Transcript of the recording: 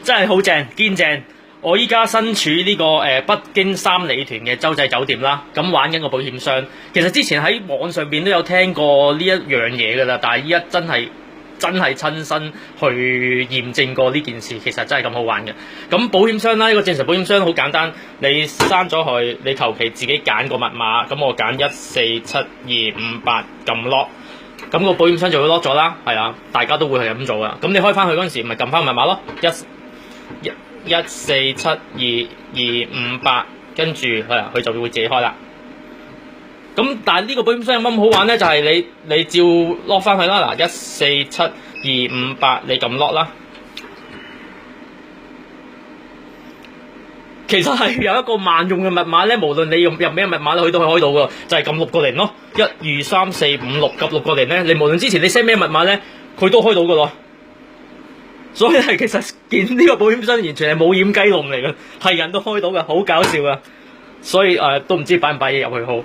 真係好正，堅正。我依家身處呢個北京三里屯嘅洲際酒店啦，咁玩緊個保險箱。其實之前喺網上邊都有聽過呢一樣嘢噶啦，但係依家真係親身去驗證過呢件事，其實真係咁好玩嘅。咁保險箱啦，呢個正常保險箱好簡單，你刪咗佢，你求其自己揀個密碼，咁我揀147-258撳 lock，咁個保險箱就會 lock 咗啦。係啊，大家都會係咁做噶。咁你開翻去嗰陣時，咪撳翻密碼咯，147-258，跟住佢就會自己開啦。咁但係呢個保險箱有乜咁好玩咧？就係你照 lock 翻去啦。嗱，147-258，你撳 lock 啦。其實係有一個萬用嘅密碼咧，無論你用入咩密碼咧，佢都可以開到噶，就係撳6個0咯。12345撳6個0咧，你無論之前你 set 咩密碼咧，佢都開到噶咯。所以係其實見呢個保險箱完全係冇掩雞籠嚟嘅，係人都開到嘅，好搞笑噶。所以都唔知擺唔擺嘢入去好。